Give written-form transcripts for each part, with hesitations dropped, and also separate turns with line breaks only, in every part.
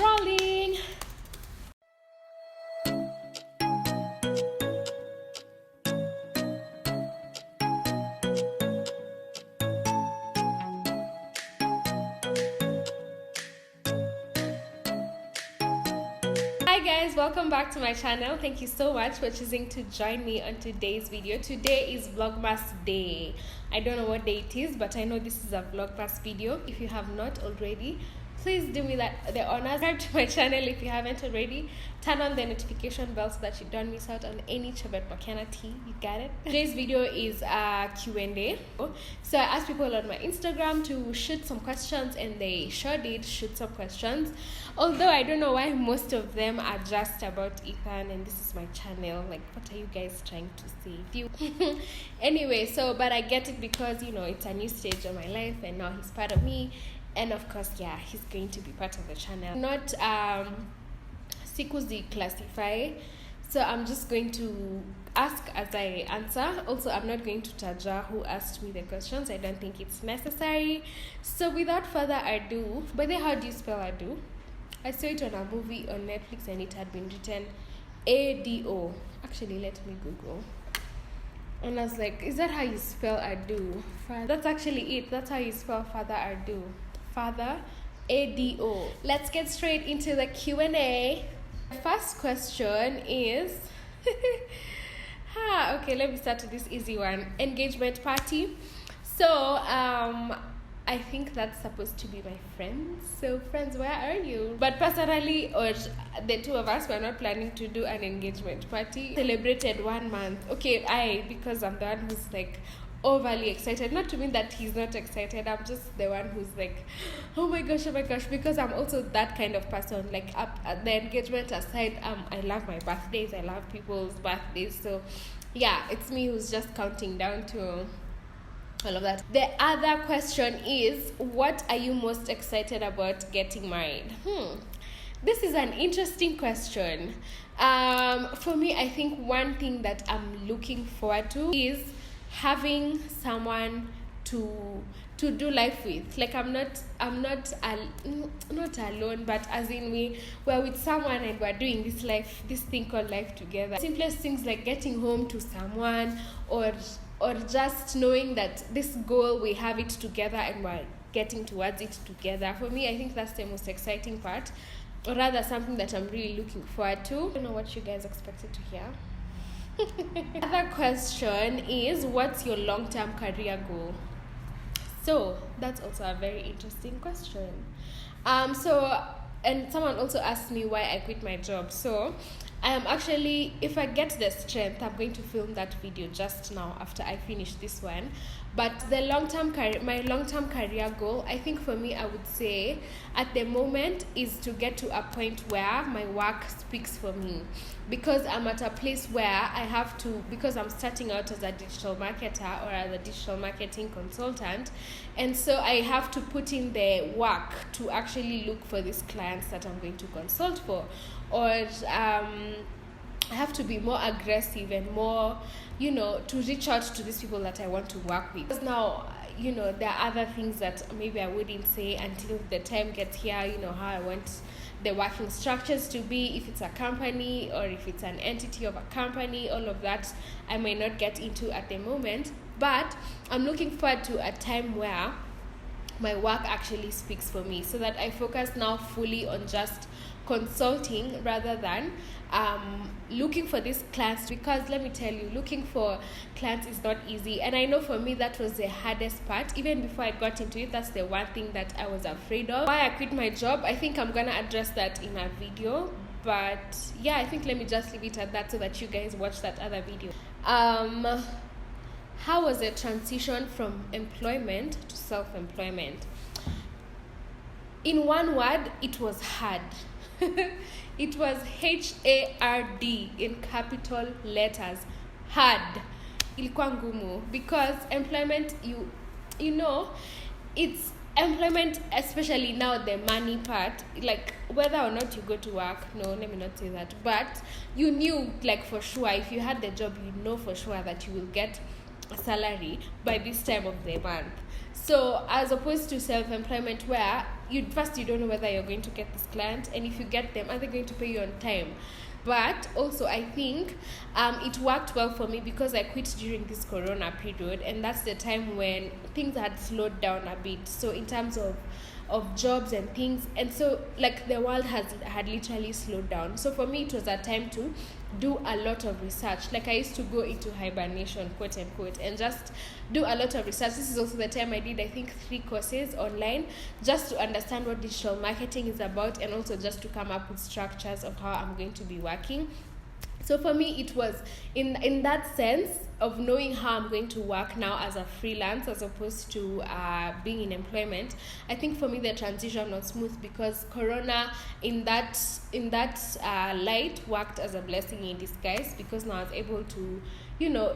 Rolling. Hi guys, welcome back to my channel. Thank you so much for choosing to join me on today's video. Today is Vlogmas day. I don't know what day it is, but I know this is a Vlogmas video. If you have not already, please do me the honor, subscribe to my channel if you haven't already. Turn on the notification bell so that you don't miss out on any Chobet Makana tea. You got it? Today's video is a Q&A. So I asked people on my Instagram to shoot some questions, and they sure did shoot some questions. Although I don't know why most of them are just about Ethan, and this is my channel. Like, what are you guys trying to say? Anyway, but I get it because, you know, it's a new stage of my life, and now he's part of me. And of course, yeah, he's going to be part of the channel. Not Sikuzi classify. So I'm just going to ask as I answer. Also, I'm not going to taja who asked me the questions. I don't think it's necessary. So without further ado, by the way, how do you spell ado? I saw it on a movie on Netflix and it had been written A-D-O. Actually, let me Google. And I was like, is that how you spell ado? That's actually it. That's how you spell father ado. Father, A-D-O. Let's get straight into the Q&A. The first question is... okay, let me start with this easy one. Engagement party. So, I think that's supposed to be my friends. So, friends, where are you? But personally, or the two of us were not planning to do an engagement party. Celebrated 1 month. Okay, because I'm the one who's like overly excited. Not to mean that he's not excited. I'm just the one who's like, oh my gosh, because I'm also that kind of person. Like, the engagement aside, I love my birthdays. I love people's birthdays. So, yeah, it's me who's just counting down to all of that. The other question is, what are you most excited about getting married? This is an interesting question. For me, I think one thing that I'm looking forward to is having someone to do life with. Like, I'm not alone, but as in we're with someone and we're doing this thing called life together. Simplest things like getting home to someone, or just knowing that this goal, we have it together and we're getting towards it together. For me, I think that's the most exciting part, or rather something that I'm really looking forward to. I don't know what you guys expected to hear. Another question is, what's your long-term career goal? So that's also a very interesting question. And someone also asked me why I quit my job. So I am actually, if I get the strength, I'm going to film that video just now after I finish this one. But my long-term career goal, I think for me, I would say at the moment is to get to a point where my work speaks for me. Because I'm at a place where I have to, because I'm starting out as a digital marketer or as a digital marketing consultant, and so I have to put in the work to actually look for these clients that I'm going to consult for, or I have to be more aggressive and more, to reach out to these people that I want to work with. Because now, there are other things that maybe I wouldn't say until the time gets here, how I want the working structures to be, if it's a company or if it's an entity of a company. All of that I may not get into at the moment, but I'm looking forward to a time where my work actually speaks for me, so that I focus now fully on just consulting rather than looking for these clients. Because let me tell you, looking for clients is not easy, and I know for me that was the hardest part. Even before I got into it, that's the one thing that I was afraid of. Why I quit my job, I think I'm gonna address that in a video, but yeah, I think let me just leave it at that so that you guys watch that other video. How was the transition from employment to self-employment? In one word, it was hard. It was HARD in capital letters. Hard. Ilikuwa ngumu. Because employment, it's employment, especially now the money part, like whether or not you go to work, no, let me not say that, but you knew, like, for sure, if you had the job, you know for sure that you will get a salary by this time of the month. So as opposed to self-employment, where you don't know whether you're going to get this client, and if you get them, are they going to pay you on time? But also I think it worked well for me because I quit during this corona period, and that's the time when things had slowed down a bit, so in terms of jobs and things, and so like the world had literally slowed down. So for me it was a time to do a lot of research. Like I used to go into hibernation, quote unquote, and just do a lot of research. This is also the time I did, I think, 3 courses online just to understand what digital marketing is about, and also just to come up with structures of how I'm going to be working. So for me, it was in that sense of knowing how I'm going to work now as a freelance as opposed to being in employment. I think for me the transition was smooth because Corona in that light worked as a blessing in disguise, because now I was able to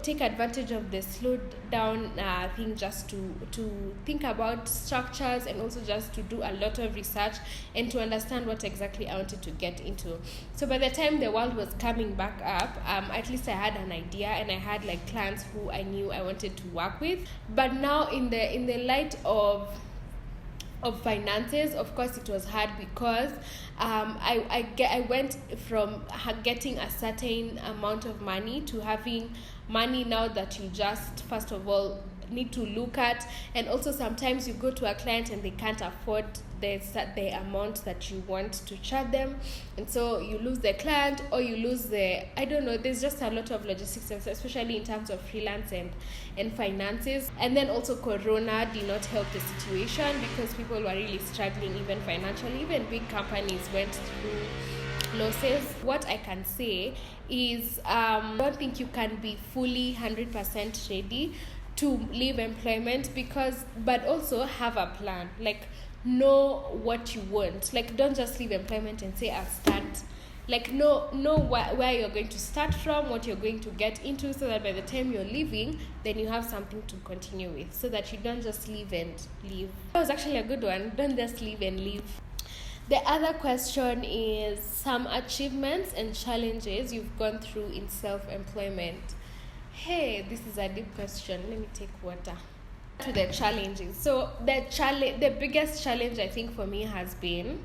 take advantage of the slowed down thing just to think about structures, and also just to do a lot of research and to understand what exactly I wanted to get into. So by the time the world was coming back up, at least I had an idea, and I had like clients who I knew I wanted to work with. But now in the light of finances, of course it was hard because I went from getting a certain amount of money to having money now that you just first of all need to look at, and also sometimes you go to a client and they can't afford the amount that you want to charge them, and so you lose the client, or you lose there's just a lot of logistics, especially in terms of freelance and finances. And then also Corona did not help the situation because people were really struggling even financially. Even big companies went through losses. What I can say is I don't think you can be fully 100% ready to leave employment, but also have a plan. Like, know what you want. Like, don't just leave employment and say I'll start. Like, know where you're going to start from, what you're going to get into, so that by the time you're leaving, then you have something to continue with, so that you don't just leave and leave. That was actually a good one. Don't just leave and leave. The other question is some achievements and challenges you've gone through in self-employment. Hey, this is a deep question. Let me take water. To the challenges. So the biggest challenge I think for me has been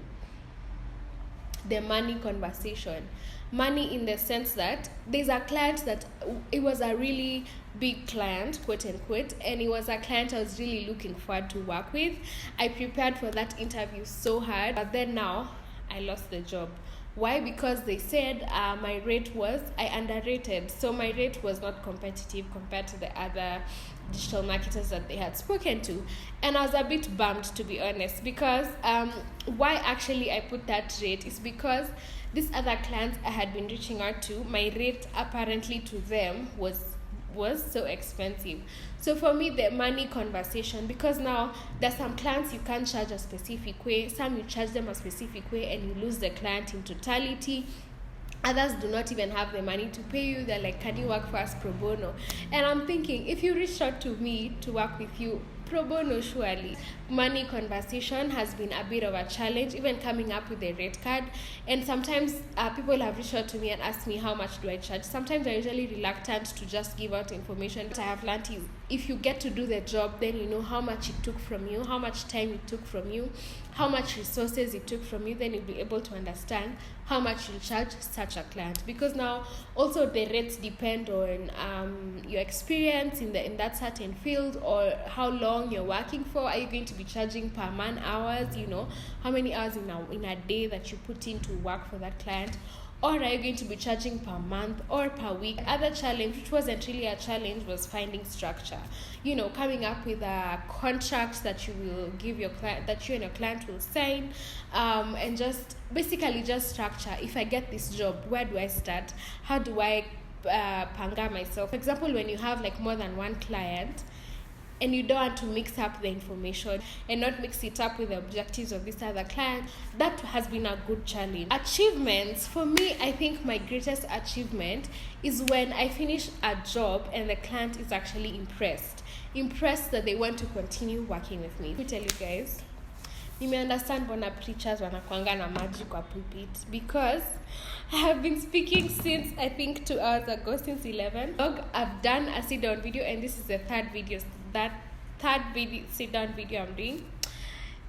the money conversation. Money in the sense that there's a client that it was a really big client, quote unquote, and it was a client I was really looking forward to work with. I prepared for that interview so hard, but then now I lost the job. Why? Because they said my rate was, I underrated. So my rate was not competitive compared to the other digital marketers that they had spoken to. And I was a bit bummed, to be honest, because why actually I put that rate is because these other clients I had been reaching out to, my rate apparently to them was so expensive. So for me, the money conversation, because now there's some clients you can't charge a specific way, some you charge them a specific way and you lose the client in totality. Others do not even have the money to pay you. They're like, can you work for us pro bono? And I'm thinking, if you reached out to me to work with you pro bono, surely. Money conversation has been a bit of a challenge, even coming up with a rate card. And sometimes people have reached out to me and asked me how much do I charge. Sometimes I'm usually reluctant to just give out information. What I have learned is if you get to do the job, then you know how much it took from you, how much time it took from you, how much resources it took from you, then you'll be able to understand how much you'll charge such a client. Because now also the rates depend on your experience in that certain field, or how long you're working for. Are you going to be charging per man hours, how many hours in a day that you put in to work for that client, or are you going to be charging per month or per week? Other challenge, which wasn't really a challenge, was finding structure. Coming up with a contract that you will give your client, that you and your client will sign, and just basically just structure. If I get this job, where do I start? How do I panga myself? For example, when you have like more than one client, and you don't want to mix up the information and not mix it up with the objectives of this other client, that has been a good challenge. Achievements, for me, I think my greatest achievement is when I finish a job and the client is actually impressed that they want to continue working with me. Let me tell you guys, You may understand mbona preachers wanakuanga na maji kwa pulpit, because I have been speaking since I think 2 hours ago, since 11. I've done a sit down video, and this is the third sit down video I'm doing,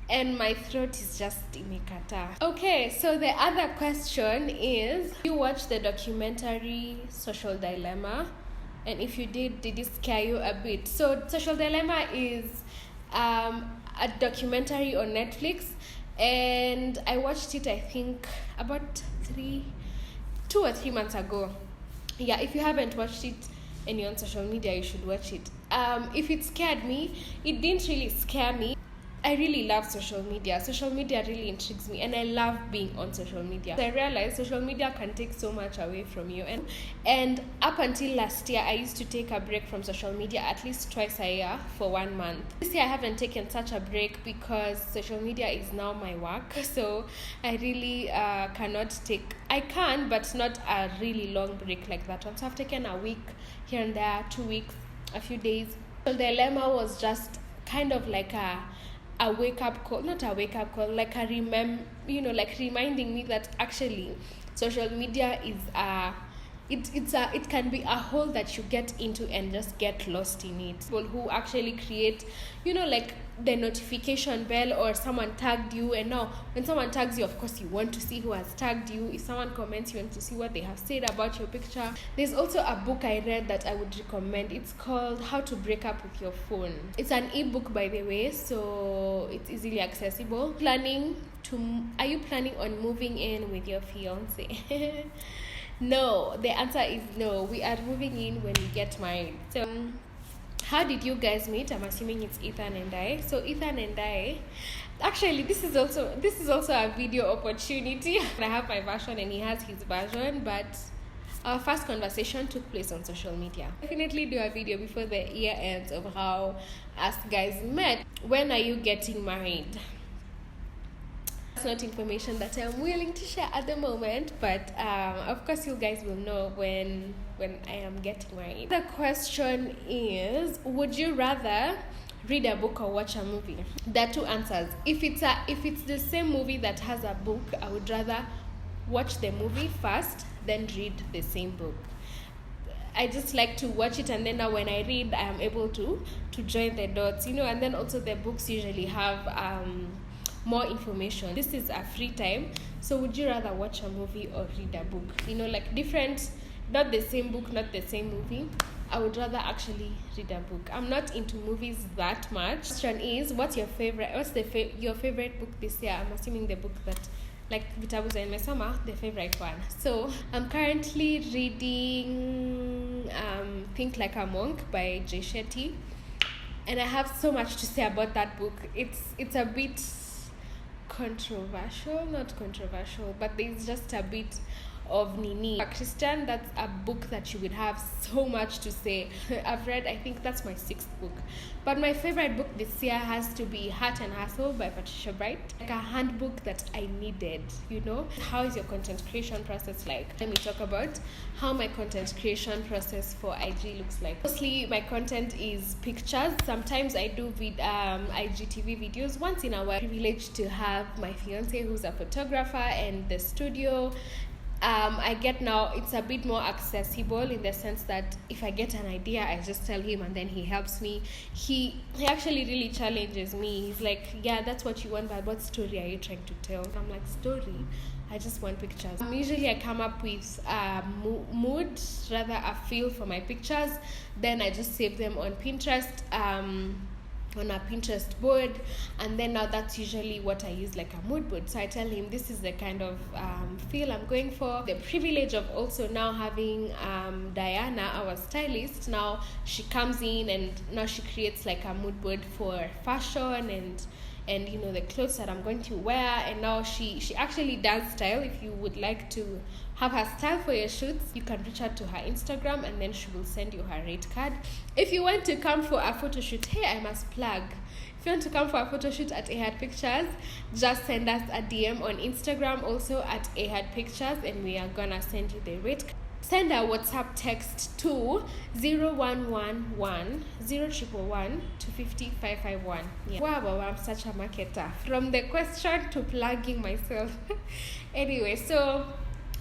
and my throat is just imekata. Okay, so the other question is, you watch the documentary Social Dilemma? And if you did it scare you a bit? So Social Dilemma is a documentary on Netflix, and I watched it I think about 2 or 3 months ago. Yeah, if you haven't watched it and you're on social media, you should watch it. If it scared me, it didn't really scare me. I really love social media. Social media really intrigues me, and I love being on social media. I realized social media can take so much away from you, and up until last year, I used to take a break from social media at least twice a year for 1 month. This year I haven't taken such a break because social media is now my work, so I really cannot take. I can, but not a really long break like that one. So I've taken a week here and there, 2 weeks, a few days. So the dilemma was just kind of like a wake-up call, not a wake-up call, like a reminding me that actually social media is it can be a hole that you get into and just get lost in it. People who actually create, like the notification bell, or someone tagged you, and now when someone tags you, of course you want to see who has tagged you. If someone comments, you want to see what they have said about your picture. There's also a book I read that I would recommend. It's called How to Break Up with Your Phone. It's an ebook, by the way, so it's easily accessible. Are you planning on moving in with your fiance? No, the answer is no. We are moving in when we get married. So how did you guys meet? I'm assuming it's Ethan and I. So Ethan and I, actually this is also a video opportunity. I have my version and he has his version, but our first conversation took place on social media. Definitely do a video before the year ends of how us guys met. When are you getting married? That's not information that I'm willing to share at the moment, but of course you guys will know when I am getting married. The question is, would you rather read a book or watch a movie? There are two answers. If it's the same movie that has a book, I would rather watch the movie first, then read the same book. I just like to watch it, and then now when I read, I am able to join the dots, and then also the books usually have more information. This is a free time. So would you rather watch a movie or read a book? Like different, not the same book, not the same movie. I would rather actually read a book. I'm not into movies that much. Question is, what's your favorite book this year? I'm assuming the book that, like vitabu za nimesoma, the favorite one. So I'm currently reading Think Like a Monk by Jay Shetty, and I have so much to say about that book. It's a bit not controversial, but there's just a bit of Nini. Christian, that's a book that you would have so much to say. I've read, I think that's my 6th book. But my favorite book this year has to be Heart and Hustle by Patricia Bright. Like a handbook that I needed, How is your content creation process like? Let me talk about how my content creation process for IG looks like. Mostly my content is pictures. Sometimes I do IGTV videos once in a while. Privileged to have my fiance who's a photographer and the studio. I get now it's a bit more accessible in the sense that if I get an idea, I just tell him and then he helps me. He actually really challenges me. He's like, yeah, that's what you want, but what story are you trying to tell? I'm like, story? I just want pictures. Usually I come up with a mood, rather a feel for my pictures. Then I just save them on Pinterest. On a Pinterest board, and then now that's usually what I use, like a mood board. So I tell him this is the kind of feel I'm going for. The privilege of also now having Diana, our stylist, now she comes in and now she creates like a mood board for fashion and the clothes that I'm going to wear, and now she actually does style. If you would like to have her style for your shoots, you can reach out to her Instagram and then she will send you her rate card. If you want to come for a photo shoot, I must plug. If you want to come for a photo shoot at Ahad Pictures, just send us a DM on Instagram also at Ahad Pictures, and we are gonna send you the rate card. send a WhatsApp text to 0111 0111 250 551. Yeah. Wow, I'm such a marketer. From the question to plugging myself. Anyway, so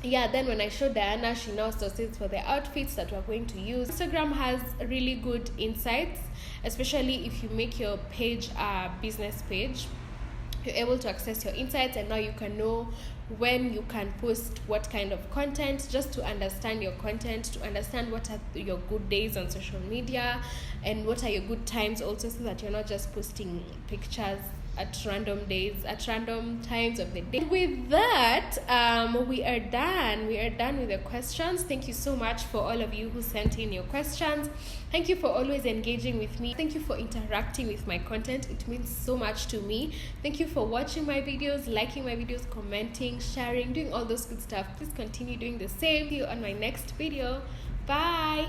yeah, then when I showed Diana, she now sources for the outfits that we're going to use. Instagram has really good insights, especially if you make your page a business page. You're able to access your insights, and now you can know when you can post what kind of content, just to understand your content, to understand what are your good days on social media and what are your good times also, so that you're not just posting pictures at random days, at random times of the day. With that, we are done with the questions. Thank you so much for all of you who sent in your questions. Thank you for always engaging with me. Thank you for interacting with my content. It means so much to me. Thank you for watching my videos, liking my videos, commenting, sharing, doing all those good stuff. Please continue doing the same. See you on my next video. Bye.